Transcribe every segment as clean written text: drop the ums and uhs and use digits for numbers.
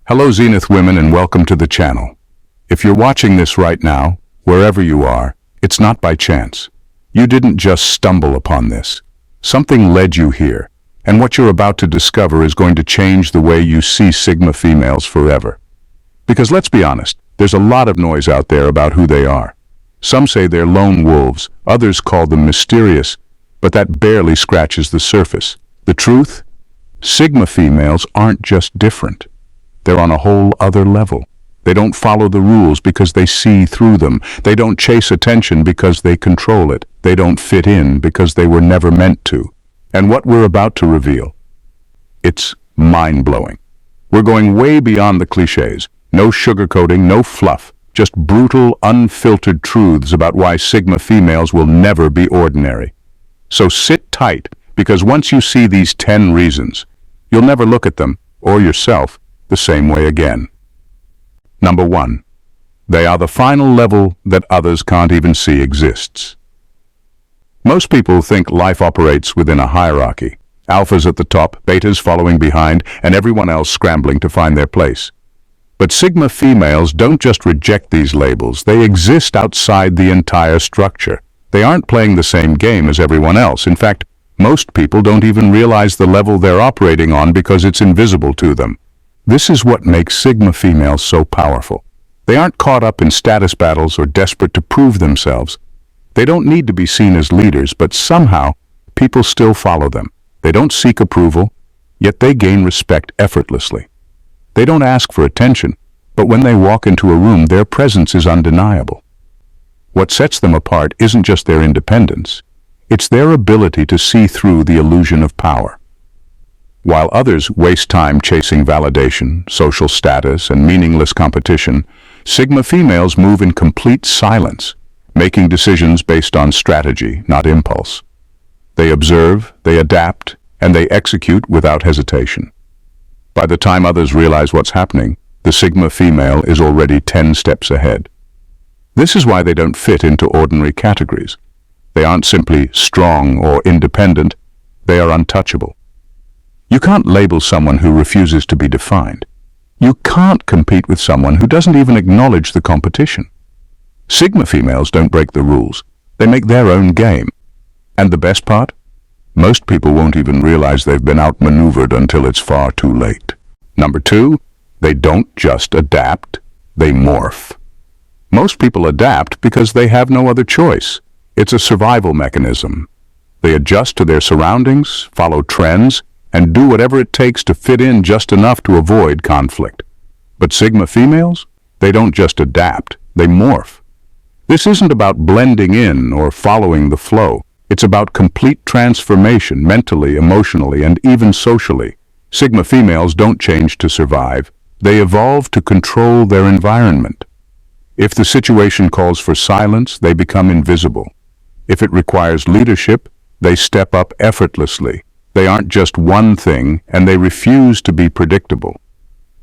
Hello Zenith women and welcome to the channel. If you're watching this right now, wherever you are, it's not by chance. You didn't just stumble upon this. Something led you here, and what you're about to discover is going to change the way you see Sigma females forever. Because let's be honest, there's a lot of noise out there about who they are. Some say they're lone wolves, others call them mysterious, but that barely scratches the surface. The truth? Sigma females aren't just different. They're on a whole other level. They don't follow the rules because they see through them. They don't chase attention because they control it. They don't fit in because they were never meant to. And what we're about to reveal, it's mind-blowing. We're going way beyond the cliches. No sugarcoating, no fluff. Just brutal, unfiltered truths about why Sigma females will never be ordinary. So sit tight, because once you see these 10 reasons, you'll never look at them, or yourself, the same way again. Number 1. They are the final level that others can't even see exists. Most people think life operates within a hierarchy. Alphas at the top, betas following behind, and everyone else scrambling to find their place. But Sigma females don't just reject these labels, they exist outside the entire structure. They aren't playing the same game as everyone else. In fact, most people don't even realize the level they're operating on because it's invisible to them. This is what makes Sigma females so powerful. They aren't caught up in status battles or desperate to prove themselves. They don't need to be seen as leaders, but somehow people still follow them. They don't seek approval, yet they gain respect effortlessly. They don't ask for attention, but when they walk into a room, their presence is undeniable. What sets them apart isn't just their independence, it's their ability to see through the illusion of power. While others waste time chasing validation, social status, and meaningless competition, Sigma females move in complete silence, making decisions based on strategy, not impulse. They observe, they adapt, and they execute without hesitation. By the time others realize what's happening, the Sigma female is already 10 steps ahead. This is why they don't fit into ordinary categories. They aren't simply strong or independent, they are untouchable. You can't label someone who refuses to be defined. You can't compete with someone who doesn't even acknowledge the competition. Sigma females don't break the rules. They make their own game. And the best part? Most people won't even realize they've been outmaneuvered until it's far too late. Number 2, they don't just adapt, they morph. Most people adapt because they have no other choice. It's a survival mechanism. They adjust to their surroundings, follow trends, and do whatever it takes to fit in just enough to avoid conflict. But Sigma females? They don't just adapt, they morph. This isn't about blending in or following the flow. It's about complete transformation mentally, emotionally, and even socially. Sigma females don't change to survive. They evolve to control their environment. If the situation calls for silence, they become invisible. If it requires leadership, they step up effortlessly. They aren't just one thing, and they refuse to be predictable.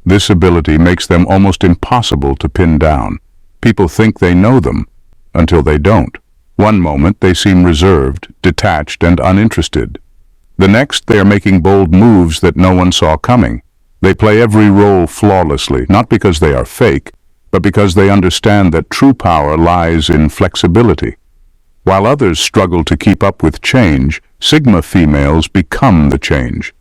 This ability makes them almost impossible to pin down. People think they know them, until they don't. One moment they seem reserved, detached, and uninterested. The next they are making bold moves that no one saw coming. They play every role flawlessly, not because they are fake, but because they understand that true power lies in flexibility. While others struggle to keep up with change, Sigma females become the change.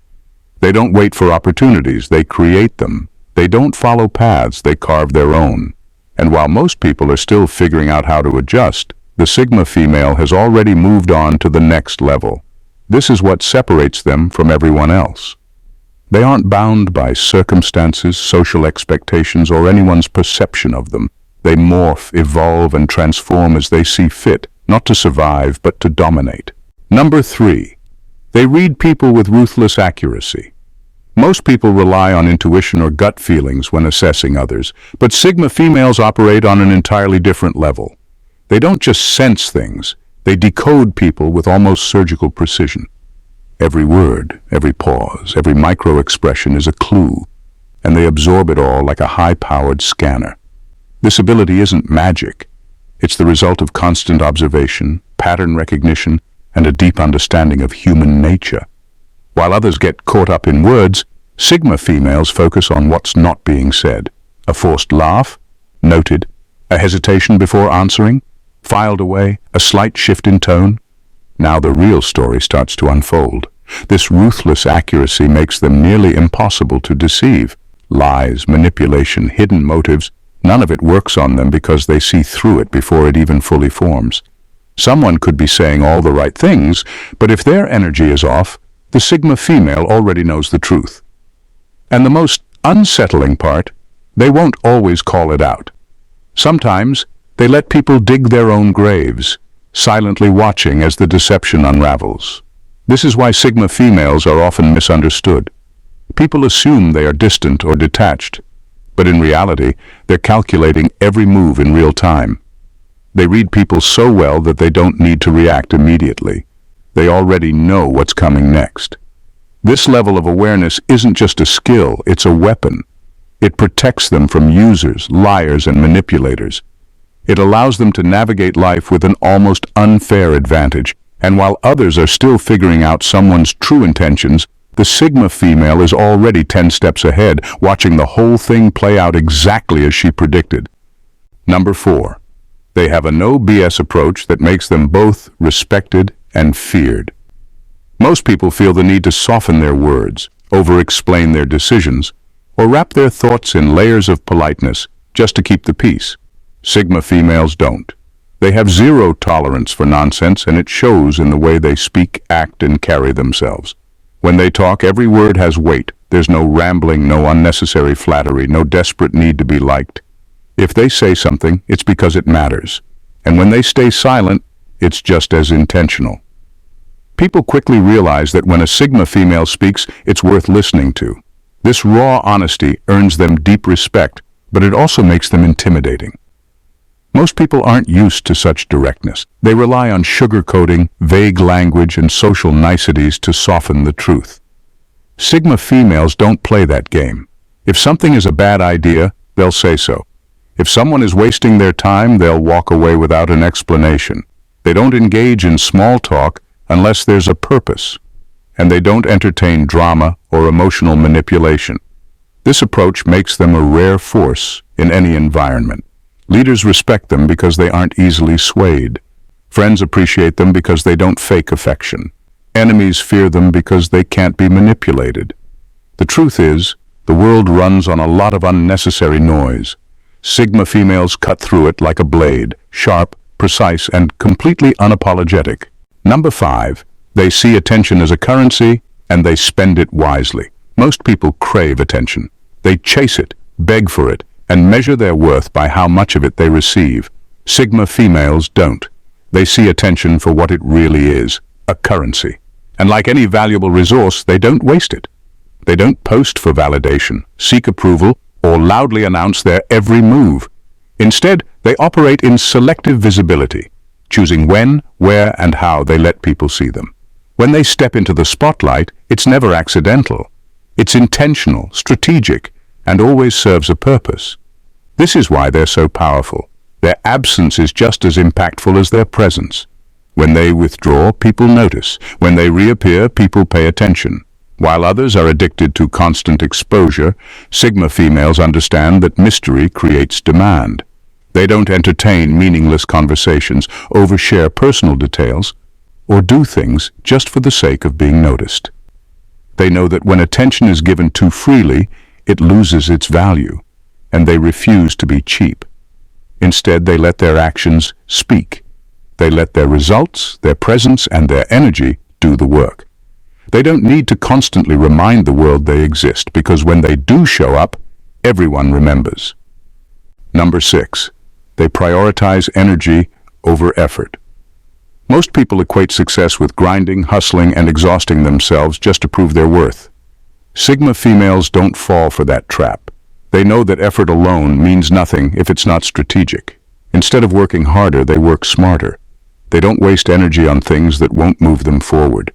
They don't wait for opportunities, they create them. They don't follow paths, they carve their own. And while most people are still figuring out how to adjust, the Sigma female has already moved on to the next level. This is what separates them from everyone else. They aren't bound by circumstances, social expectations, or anyone's perception of them. They morph, evolve, and transform as they see fit, not to survive, but to dominate. Number 3, they read people with ruthless accuracy. Most people rely on intuition or gut feelings when assessing others, but Sigma females operate on an entirely different level. They don't just sense things, they decode people with almost surgical precision. Every word, every pause, every micro-expression is a clue, and they absorb it all like a high-powered scanner. This ability isn't magic. It's the result of constant observation, pattern recognition, and a deep understanding of human nature. While others get caught up in words, Sigma females focus on what's not being said. A forced laugh? Noted. A hesitation before answering? Filed away. A slight shift in tone? Now the real story starts to unfold. This ruthless accuracy makes them nearly impossible to deceive. Lies, manipulation, hidden motives, none of it works on them because they see through it before it even fully forms. Someone could be saying all the right things, but if their energy is off, the Sigma female already knows the truth. And the most unsettling part, they won't always call it out. Sometimes they let people dig their own graves, silently watching as the deception unravels. This is why Sigma females are often misunderstood. People assume they are distant or detached, but in reality, they're calculating every move in real time. They read people so well that they don't need to react immediately. They already know what's coming next. This level of awareness isn't just a skill, it's a weapon. It protects them from users, liars, and manipulators. It allows them to navigate life with an almost unfair advantage, and while others are still figuring out someone's true intentions, the Sigma female is already 10 steps ahead, watching the whole thing play out exactly as she predicted. Number 4. They have a no BS approach that makes them both respected and feared. Most people feel the need to soften their words, over-explain their decisions, or wrap their thoughts in layers of politeness just to keep the peace. Sigma females don't. They have zero tolerance for nonsense, and it shows in the way they speak, act, and carry themselves. When they talk, every word has weight. There's no rambling, no unnecessary flattery, no desperate need to be liked. If they say something, it's because it matters. And when they stay silent, it's just as intentional. People quickly realize that when a Sigma female speaks, it's worth listening to. This raw honesty earns them deep respect, but it also makes them intimidating. Most people aren't used to such directness. They rely on sugarcoating, vague language, and social niceties to soften the truth. Sigma females don't play that game. If something is a bad idea, they'll say so. If someone is wasting their time, they'll walk away without an explanation. They don't engage in small talk unless there's a purpose, and they don't entertain drama or emotional manipulation. This approach makes them a rare force in any environment. Leaders respect them because they aren't easily swayed. Friends appreciate them because they don't fake affection. Enemies fear them because they can't be manipulated. The truth is, the world runs on a lot of unnecessary noise. Sigma females cut through it like a blade, sharp, precise, and completely unapologetic. Number 5, they see attention as a currency, and they spend it wisely. Most people crave attention. They chase it, beg for it, and measure their worth by how much of it they receive. Sigma females don't. They see attention for what it really is, a currency. And like any valuable resource, they don't waste it. They don't post for validation, seek approval, or loudly announce their every move. Instead, they operate in selective visibility, choosing when, where, and how they let people see them. When they step into the spotlight, it's never accidental. It's intentional, strategic, and always serves a purpose. This is why they're so powerful. Their absence is just as impactful as their presence. When they withdraw, people notice. When they reappear, people pay attention. While others are addicted to constant exposure, Sigma females understand that mystery creates demand. They don't entertain meaningless conversations, overshare personal details, or do things just for the sake of being noticed. They know that when attention is given too freely, it loses its value, and they refuse to be cheap. Instead, they let their actions speak. They let their results, their presence, and their energy do the work. They don't need to constantly remind the world they exist, because when they do show up, everyone remembers. Number 6, they prioritize energy over effort. Most people equate success with grinding, hustling, and exhausting themselves just to prove their worth. Sigma females don't fall for that trap. They know that effort alone means nothing if it's not strategic. Instead of working harder, they work smarter. They don't waste energy on things that won't move them forward.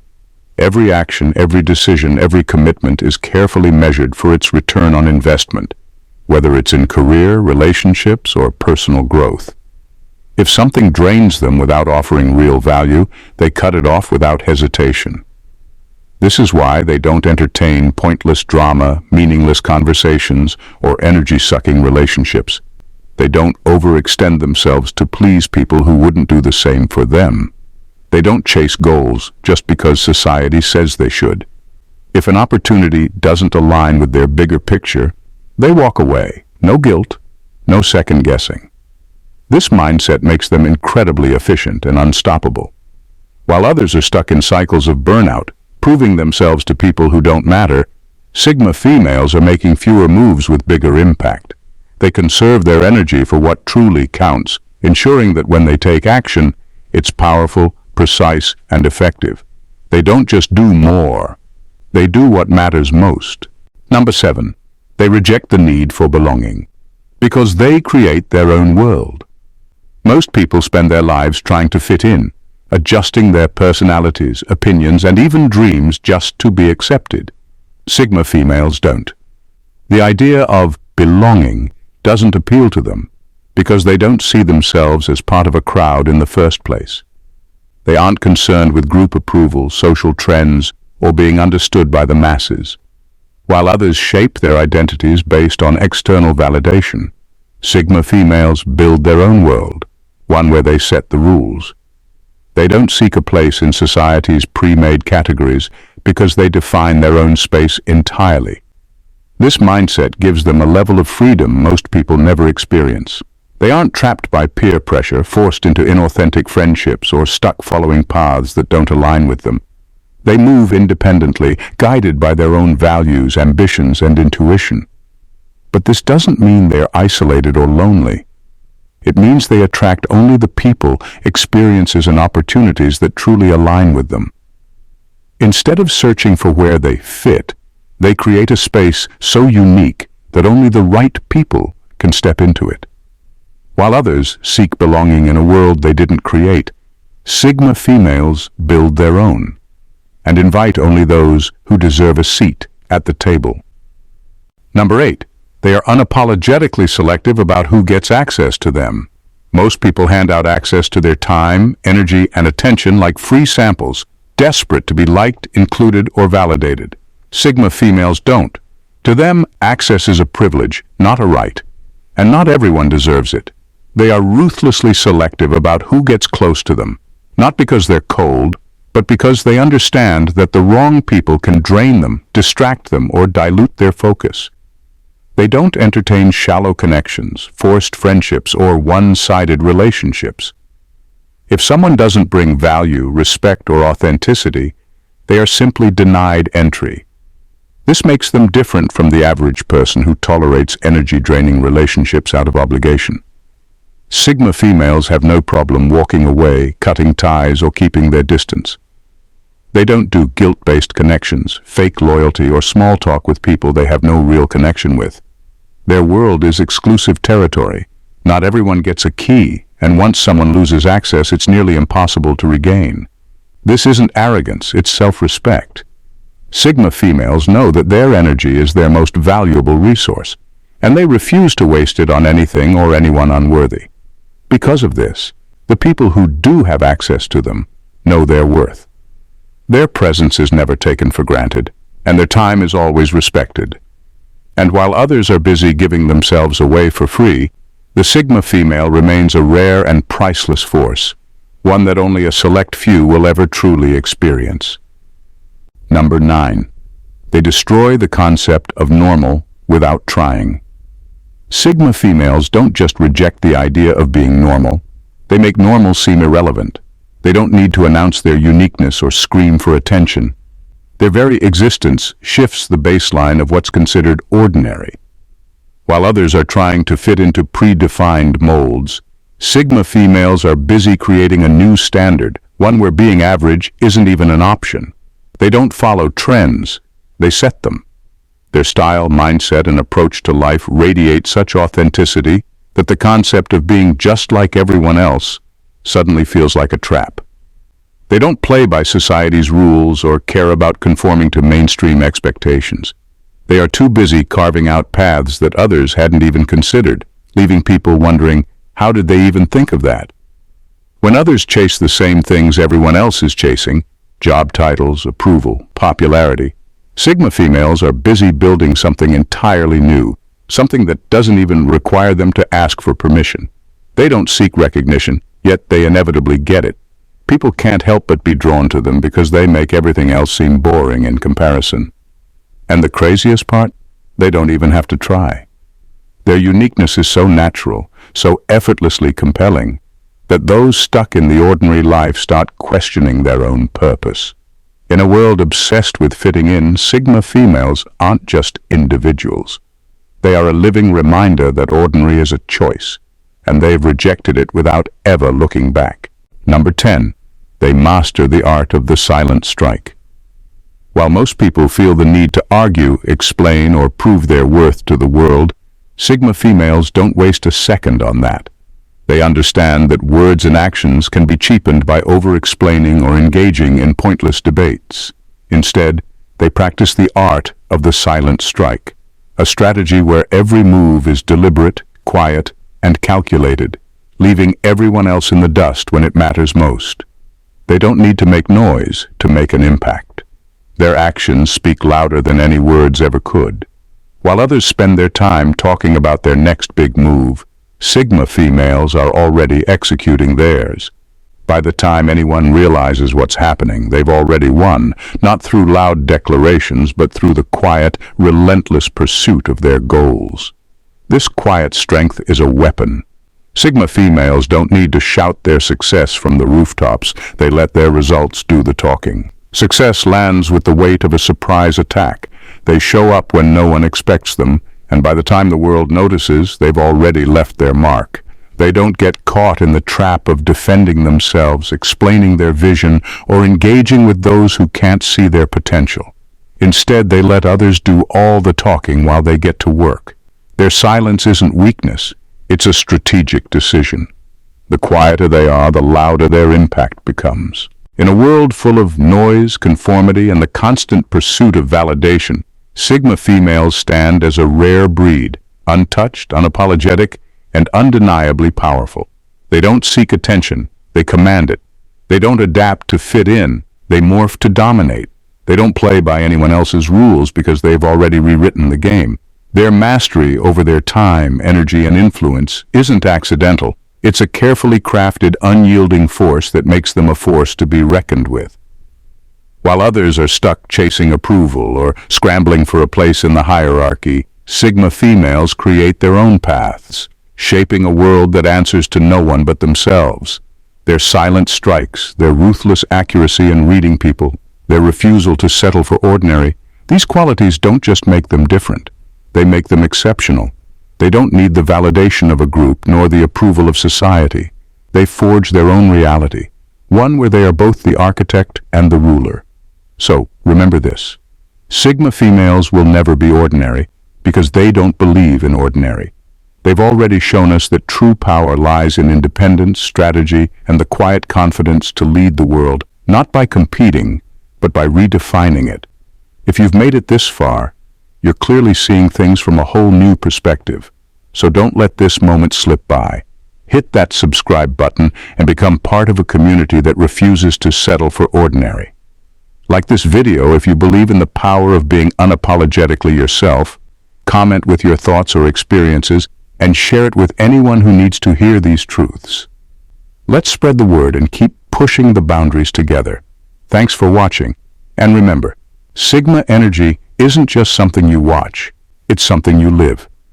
Every action, every decision, every commitment is carefully measured for its return on investment, whether it's in career, relationships, or personal growth. If something drains them without offering real value, they cut it off without hesitation. This is why they don't entertain pointless drama, meaningless conversations, or energy-sucking relationships. They don't overextend themselves to please people who wouldn't do the same for them. They don't chase goals just because society says they should. If an opportunity doesn't align with their bigger picture, they walk away. No guilt, no second guessing. This mindset makes them incredibly efficient and unstoppable. While others are stuck in cycles of burnout, proving themselves to people who don't matter, Sigma females are making fewer moves with bigger impact. They conserve their energy for what truly counts, ensuring that when they take action, it's powerful, precise, and effective. They don't just do more. They do what matters most. Number 7. They reject the need for belonging. Because they create their own world. Most people spend their lives trying to fit in, adjusting their personalities, opinions, and even dreams just to be accepted. Sigma females don't. The idea of belonging doesn't appeal to them because they don't see themselves as part of a crowd in the first place. They aren't concerned with group approval, social trends, or being understood by the masses. While others shape their identities based on external validation, Sigma females build their own world, one where they set the rules. They don't seek a place in society's pre-made categories because they define their own space entirely. This mindset gives them a level of freedom most people never experience. They aren't trapped by peer pressure, forced into inauthentic friendships, or stuck following paths that don't align with them. They move independently, guided by their own values, ambitions, and intuition. But this doesn't mean they're isolated or lonely. It means they attract only the people, experiences, and opportunities that truly align with them. Instead of searching for where they fit, they create a space so unique that only the right people can step into it. While others seek belonging in a world they didn't create, Sigma females build their own and invite only those who deserve a seat at the table. Number 8. They are unapologetically selective about who gets access to them. Most people hand out access to their time, energy, and attention like free samples, desperate to be liked, included, or validated. Sigma females don't. To them, access is a privilege, not a right. And not everyone deserves it. They are ruthlessly selective about who gets close to them, not because they're cold, but because they understand that the wrong people can drain them, distract them, or dilute their focus. They don't entertain shallow connections, forced friendships, or one-sided relationships. If someone doesn't bring value, respect, or authenticity, they are simply denied entry. This makes them different from the average person who tolerates energy-draining relationships out of obligation. Sigma females have no problem walking away, cutting ties, or keeping their distance. They don't do guilt-based connections, fake loyalty, or small talk with people they have no real connection with. Their world is exclusive territory. Not everyone gets a key, and once someone loses access, it's nearly impossible to regain. This isn't arrogance, it's self-respect. Sigma females know that their energy is their most valuable resource, and they refuse to waste it on anything or anyone unworthy. Because of this, the people who do have access to them know their worth. Their presence is never taken for granted, and their time is always respected. And while others are busy giving themselves away for free, the Sigma female remains a rare and priceless force, one that only a select few will ever truly experience. Number 9. They destroy the concept of normal without trying. Sigma females don't just reject the idea of being normal, they make normal seem irrelevant. They don't need to announce their uniqueness or scream for attention. Their very existence shifts the baseline of what's considered ordinary. While others are trying to fit into predefined molds, Sigma females are busy creating a new standard, one where being average isn't even an option. They don't follow trends, they set them. Their style, mindset, and approach to life radiate such authenticity that the concept of being just like everyone else suddenly feels like a trap. They don't play by society's rules or care about conforming to mainstream expectations. They are too busy carving out paths that others hadn't even considered, leaving people wondering, how did they even think of that? When others chase the same things everyone else is chasing, Job titles, approval, popularity. Sigma females are busy building something entirely new, something that doesn't even require them to ask for permission. They don't seek recognition, yet they inevitably get it. People can't help but be drawn to them because they make everything else seem boring in comparison. And the craziest part? They don't even have to try. Their uniqueness is so natural, so effortlessly compelling, that those stuck in the ordinary life start questioning their own purpose. In a world obsessed with fitting in, Sigma females aren't just individuals. They are a living reminder that ordinary is a choice, and they've rejected it without ever looking back. Number 10. They master the art of the silent strike. While most people feel the need to argue, explain, or prove their worth to the world, Sigma females don't waste a second on that. They understand that words and actions can be cheapened by over-explaining or engaging in pointless debates. Instead, they practice the art of the silent strike, a strategy where every move is deliberate, quiet, and calculated, leaving everyone else in the dust when it matters most. They don't need to make noise to make an impact. Their actions speak louder than any words ever could. While others spend their time talking about their next big move, Sigma females are already executing theirs. By the time anyone realizes what's happening, they've already won, not through loud declarations, but through the quiet, relentless pursuit of their goals. This quiet strength is a weapon. Sigma females don't need to shout their success from the rooftops. They let their results do the talking. Success lands with the weight of a surprise attack. They show up when no one expects them, and by the time the world notices, they've already left their mark. They don't get caught in the trap of defending themselves, explaining their vision, or engaging with those who can't see their potential. Instead, they let others do all the talking while they get to work. Their silence isn't weakness, it's a strategic decision. The quieter they are, the louder their impact becomes. In a world full of noise, conformity, and the constant pursuit of validation, Sigma females stand as a rare breed, untouched, unapologetic, and undeniably powerful. They don't seek attention, they command it. They don't adapt to fit in, they morph to dominate. They don't play by anyone else's rules because they've already rewritten the game. Their mastery over their time, energy, and influence isn't accidental. It's a carefully crafted, unyielding force that makes them a force to be reckoned with. While others are stuck chasing approval or scrambling for a place in the hierarchy, Sigma females create their own paths, shaping a world that answers to no one but themselves. Their silent strikes, their ruthless accuracy in reading people, their refusal to settle for ordinary, these qualities don't just make them different. They make them exceptional. They don't need the validation of a group nor the approval of society. They forge their own reality, one where they are both the architect and the ruler. So, remember this. Sigma females will never be ordinary because they don't believe in ordinary. They've already shown us that true power lies in independence, strategy, and the quiet confidence to lead the world, not by competing, but by redefining it. If you've made it this far, you're clearly seeing things from a whole new perspective. So don't let this moment slip by. Hit that subscribe button and become part of a community that refuses to settle for ordinary. Like this video if you believe in the power of being unapologetically yourself, comment with your thoughts or experiences, and share it with anyone who needs to hear these truths. Let's spread the word and keep pushing the boundaries together. Thanks for watching, and remember, Sigma energy isn't just something you watch, it's something you live.